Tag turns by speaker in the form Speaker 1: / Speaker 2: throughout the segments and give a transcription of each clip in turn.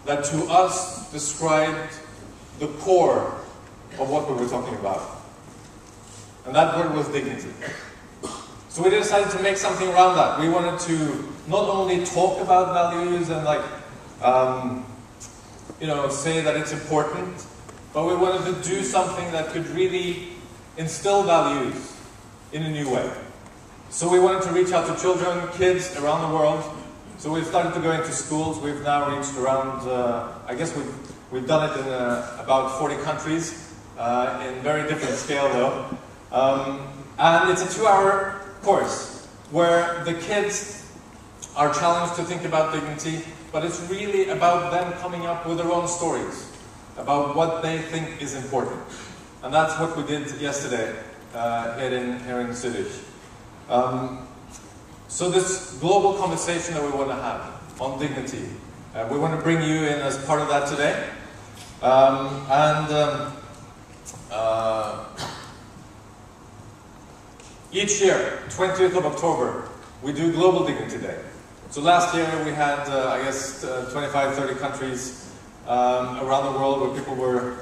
Speaker 1: that to us described the core of what we were talking about. And that word was dignity. So we decided to make something around that. We wanted to not only talk about values and say that it's important, but we wanted to do something that could really instill values in a new way. So we wanted to reach out to children, kids around the world. So we've started to go into schools. We've now reached around, I guess we've done it in about 40 countries, in very different scale though. And it's a 2-hour course where the kids are challenged to think about dignity, but it's really about them coming up with their own stories about what they think is important. And that's what we did yesterday here in Zurich. So this global conversation that we want to have on dignity, we want to bring you in as part of that today. Each year, 20th of October, we do Global Dignity Day. So last year we had, 25, 30 countries around the world where people were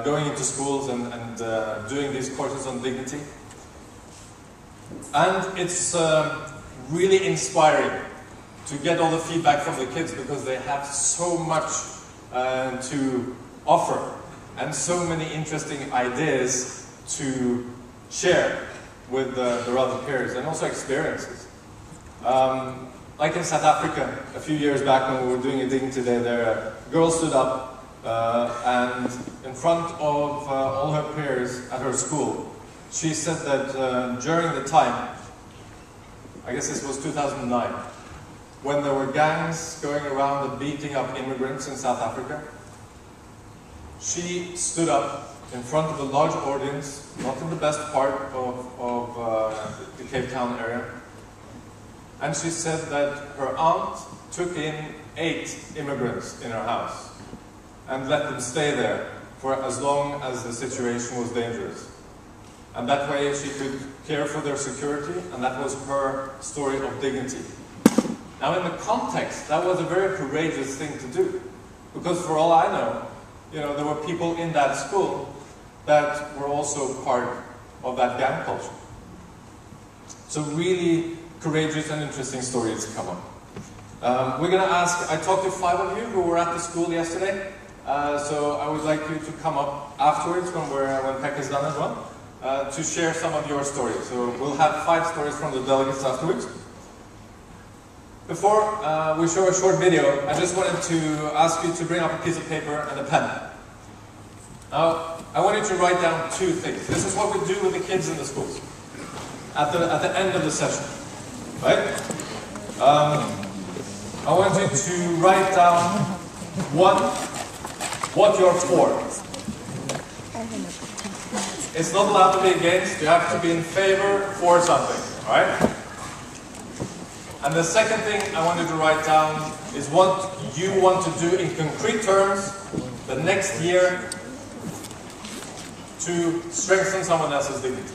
Speaker 1: going into schools and doing these courses on dignity. And it's really inspiring to get all the feedback from the kids because they have so much to offer and so many interesting ideas to share with their other peers and also experiences. Like in South Africa, a few years back when we were doing a Dignity Day there, a girl stood up and in front of all her peers at her school, she said that during the time, I guess this was 2009, when there were gangs going around and beating up immigrants in South Africa, she stood up in front of a large audience, not in the best part of the Cape Town area, and she said that her aunt took in 8 immigrants in her house and let them stay there for as long as the situation was dangerous. And that way she could care for their security, and that was her story of dignity. Now in the context, that was a very courageous thing to do, because for all I know, there were people in that school that were also part of that gang culture. So really courageous and interesting stories come up. We're going to ask, I talked to 5 of you who were at the school yesterday, so I would like you to come up afterwards when Pekka is done as well, to share some of your stories. So we'll have 5 stories from the delegates afterwards. Before we show a short video, I just wanted to ask you to bring up a piece of paper and a pen. Now, I want you to write down 2 things. This is what we do with the kids in the schools at the end of the session, right? I want you to write down 1, what you're for. It's not allowed to be against, you have to be in favor for something, alright? And the second thing I want you to write down is what you want to do in concrete terms the next year to strengthen someone else's dignity.